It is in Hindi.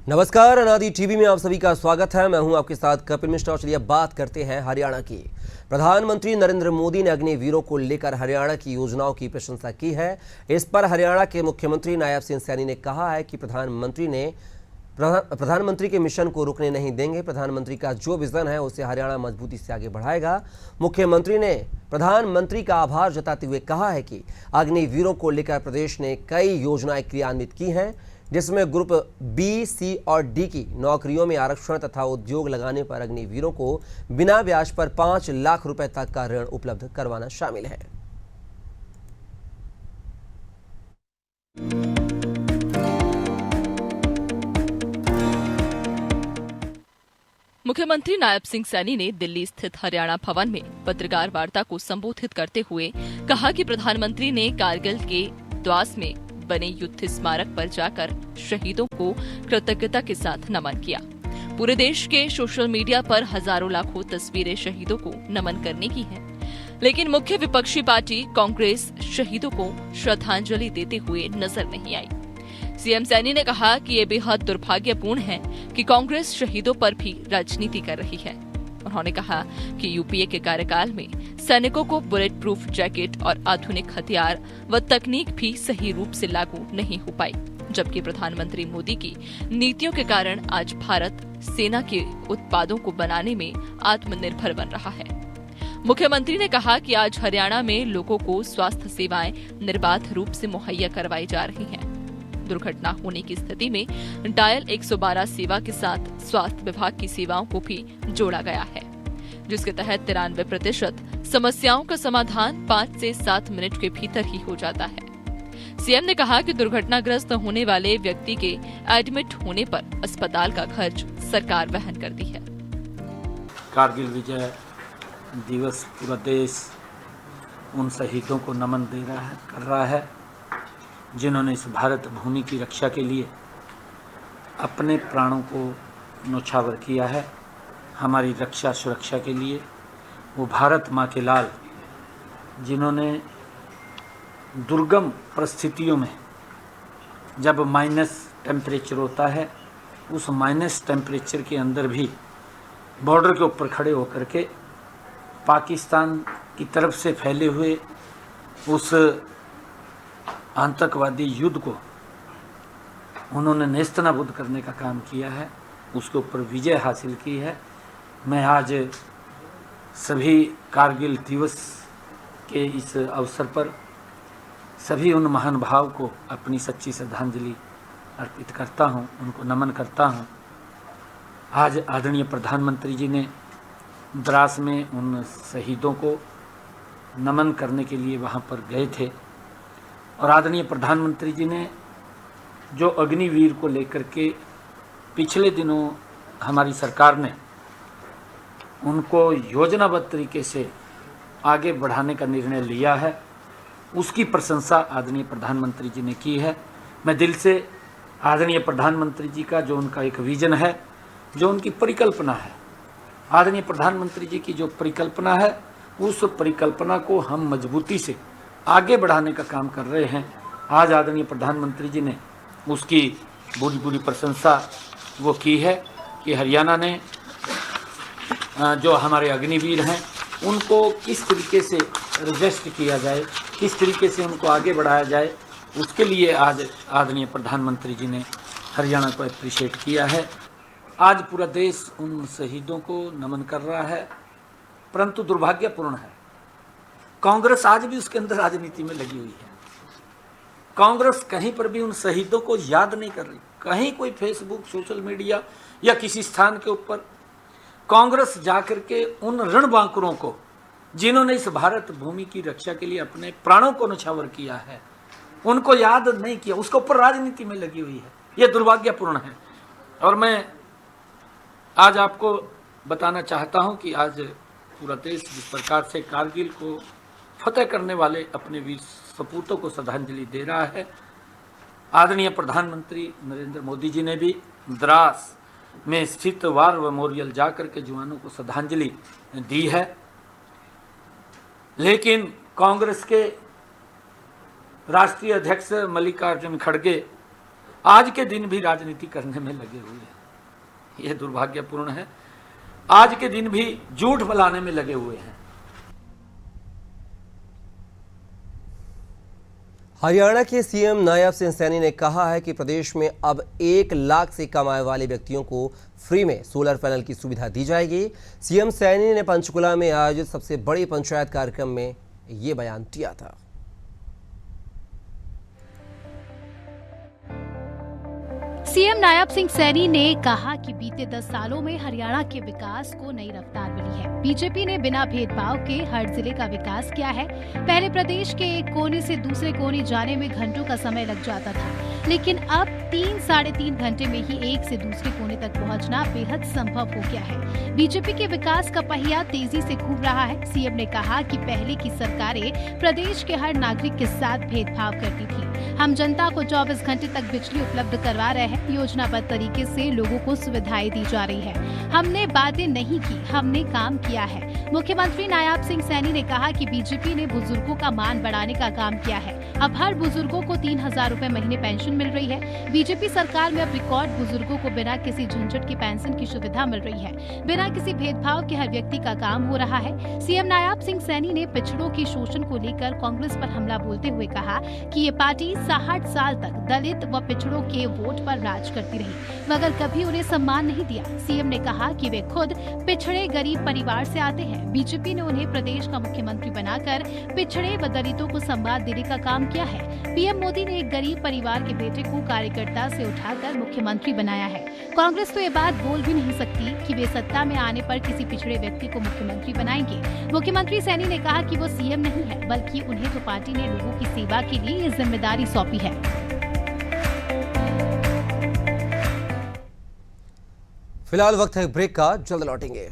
नमस्कार, अनादि टीवी में आप सभी का स्वागत है। मैं हूं आपके साथ कपिल मिश्रा। और चलिए बात करते हैं हरियाणा की। प्रधानमंत्री नरेंद्र मोदी ने अग्निवीरों को लेकर हरियाणा की योजनाओं की प्रशंसा की है। इस पर हरियाणा के मुख्यमंत्री नायब सिंह सैनी ने कहा है कि प्रधानमंत्री के मिशन को रुकने नहीं देंगे। प्रधानमंत्री का जो विजन है उसे हरियाणा मजबूती से आगे बढ़ाएगा। मुख्यमंत्री ने प्रधानमंत्री का आभार जताते हुए कहा है कि अग्निवीरों को लेकर प्रदेश ने कई योजनाएं क्रियान्वित की हैं, जिसमें ग्रुप बी, सी और डी की नौकरियों में आरक्षण तथा उद्योग लगाने पर अग्निवीरों को बिना ब्याज पर 5 लाख रुपए तक का ऋण उपलब्ध करवाना शामिल है। मुख्यमंत्री नायब सिंह सैनी ने दिल्ली स्थित हरियाणा भवन में पत्रकार वार्ता को संबोधित करते हुए कहा कि प्रधानमंत्री ने कारगिल के द्वास में बने युद्ध स्मारक पर जाकर शहीदों को कृतज्ञता के साथ नमन किया। पूरे देश के सोशल मीडिया पर हजारों लाखों तस्वीरें शहीदों को नमन करने की हैं, लेकिन मुख्य विपक्षी पार्टी कांग्रेस शहीदों को श्रद्धांजलि देते हुए नजर नहीं आई। सीएम सैनी ने कहा कि ये बेहद दुर्भाग्यपूर्ण है कि कांग्रेस शहीदों पर भी राजनीति कर रही है। उन्होंने कहा कि यूपीए के कार्यकाल में सैनिकों को बुलेट प्रूफ जैकेट और आधुनिक हथियार व तकनीक भी सही रूप से लागू नहीं हो पाई, जबकि प्रधानमंत्री मोदी की नीतियों के कारण आज भारत सेना के उत्पादों को बनाने में आत्मनिर्भर बन रहा है। मुख्यमंत्री ने कहा कि आज हरियाणा में लोगों को स्वास्थ्य सेवाएं निर्बाध रूप से मुहैया करवाई जा रही हैं। दुर्घटना होने की स्थिति में डायल 112 सेवा के साथ स्वास्थ्य विभाग की सेवाओं को भी जोड़ा गया है, जिसके तहत 93% समस्याओं का समाधान 5 से 7 मिनट के भीतर ही हो जाता है। सीएम ने कहा कि दुर्घटनाग्रस्त होने वाले व्यक्ति के एडमिट होने पर अस्पताल का खर्च सरकार वहन करती है। कारगिल विजय दिवस पूरा देश उन शहीदों को नमन कर रहा है जिन्होंने इस भारत भूमि की रक्षा के लिए अपने प्राणों को न्यौछावर किया है। हमारी रक्षा सुरक्षा के लिए वो भारत माँ के लाल, जिन्होंने दुर्गम परिस्थितियों में जब माइनस टेम्परेचर होता है, उस माइनस टेम्परेचर के अंदर भी बॉर्डर के ऊपर खड़े होकर के पाकिस्तान की तरफ से फैले हुए उस आतंकवादी युद्ध को उन्होंने नेस्तनाबूद करने का काम किया है, उसके ऊपर विजय हासिल की है। मैं आज सभी कारगिल दिवस के इस अवसर पर सभी उन महान भाव को अपनी सच्ची श्रद्धांजलि अर्पित करता हूं, उनको नमन करता हूं। आज आदरणीय प्रधानमंत्री जी ने द्रास में उन शहीदों को नमन करने के लिए वहां पर गए थे और आदरणीय प्रधानमंत्री जी ने जो अग्निवीर को लेकर के पिछले दिनों हमारी सरकार ने उनको योजनाबद्ध तरीके से आगे बढ़ाने का निर्णय लिया है, उसकी प्रशंसा आदरणीय प्रधानमंत्री जी ने की है। मैं दिल से आदरणीय प्रधानमंत्री जी का जो उनका एक विजन है, जो उनकी परिकल्पना है, आदरणीय प्रधानमंत्री जी की जो परिकल्पना है, उस परिकल्पना को हम मजबूती से आगे बढ़ाने का काम कर रहे हैं। आज आदरणीय प्रधानमंत्री जी ने उसकी पूरी प्रशंसा वो की है कि हरियाणा ने जो हमारे अग्निवीर हैं उनको किस तरीके से रजिस्ट किया जाए, किस तरीके से उनको आगे बढ़ाया जाए, उसके लिए आज आदरणीय प्रधानमंत्री जी ने हरियाणा को अप्रिशिएट किया है। आज पूरा देश उन शहीदों को नमन कर रहा है, परंतु दुर्भाग्यपूर्ण है कांग्रेस आज भी उसके अंदर राजनीति में लगी हुई है। कांग्रेस कहीं पर भी उन शहीदों को याद नहीं कर रही। कहीं कोई फेसबुक, सोशल मीडिया या किसी स्थान के ऊपर कांग्रेस जाकर के उन रण बांकुरों को, जिन्होंने इस भारत भूमि की रक्षा के लिए अपने प्राणों को न्यौछावर किया है, उनको याद नहीं किया, उसके ऊपर राजनीति में लगी हुई है। यह दुर्भाग्यपूर्ण है। और मैं आज आपको बताना चाहता हूं कि आज पूरा देश जिस प्रकार से कारगिल को फतेह करने वाले अपने वीर सपूतों को श्रद्धांजलि दे रहा है, आदरणीय प्रधानमंत्री नरेंद्र मोदी जी ने भी द्रास में स्थित वार मेमोरियल जाकर के जवानों को श्रद्धांजलि दी है। लेकिन कांग्रेस के राष्ट्रीय अध्यक्ष मल्लिकार्जुन खड़गे आज के दिन भी राजनीति करने में लगे हुए हैं। यह दुर्भाग्यपूर्ण है। आज के दिन भी झूठ फैलाने में लगे हुए हैं। हरियाणा के सीएम नायब सिंह सैनी ने कहा है कि प्रदेश में अब 1 लाख से कम आय वाले व्यक्तियों को फ्री में सोलर पैनल की सुविधा दी जाएगी। सीएम सैनी ने पंचकुला में आयोजित सबसे बड़े पंचायत कार्यक्रम में ये बयान दिया था। सीएम नायब सिंह सैनी ने कहा कि बीते 10 सालों में हरियाणा के विकास को नई रफ्तार मिली है। बीजेपी ने बिना भेदभाव के हर जिले का विकास किया है। पहले प्रदेश के एक कोने से दूसरे कोने जाने में घंटों का समय लग जाता था, लेकिन अब 3-3.5 घंटे में ही एक से दूसरे कोने तक पहुंचना बेहद संभव हो गया है। बीजेपी के विकास का पहिया तेजी से घूम रहा है। सीएम ने कहा कि पहले की सरकारें प्रदेश के हर नागरिक के साथ भेदभाव करती थी। हम जनता को 24 घंटे तक बिजली उपलब्ध करवा रहे हैं। योजनाबद्ध तरीके से लोगों को सुविधाएं दी जा रही है। हमने बातें नहीं की, हमने काम किया है। मुख्यमंत्री नायब सिंह सैनी ने कहा कि बीजेपी ने बुजुर्गों का मान बढ़ाने का काम किया है। अब हर बुजुर्गों को 3000 रुपए महीने पेंशन मिल रही है। बीजेपी सरकार में अब रिकॉर्ड बुजुर्गों को बिना किसी झंझट की पेंशन की सुविधा मिल रही है। बिना किसी भेदभाव के हर व्यक्ति का काम हो रहा है। सीएम नायब सिंह सैनी ने पिछड़ों के शोषण को लेकर कांग्रेस पर हमला बोलते हुए कहा कि ये पार्टी 60 साल तक दलित व पिछड़ों के वोट पर राज करती रही, मगर कभी उन्हें सम्मान नहीं दिया। सीएम ने कहा कि वे खुद पिछड़े गरीब परिवार से आते हैं। बीजेपी ने उन्हें प्रदेश का मुख्यमंत्री बनाकर पिछड़े व दलितों को सम्मान देने का काम किया है। पीएम मोदी ने एक गरीब परिवार के बेटे को कार्यकर्ता से उठाकर मुख्यमंत्री बनाया है। कांग्रेस तो ये बात बोल भी नहीं सकती कि वे सत्ता में आने पर किसी पिछड़े व्यक्ति को मुख्यमंत्री बनाएंगे। मुख्यमंत्री सैनी ने कहा कि वो सीएम नहीं है, बल्कि उन्हें तो पार्टी ने लोगों की सेवा के लिए ये जिम्मेदारी सौंपी है। फिलहाल वक्त है ब्रेक का, जल्द लौटेंगे।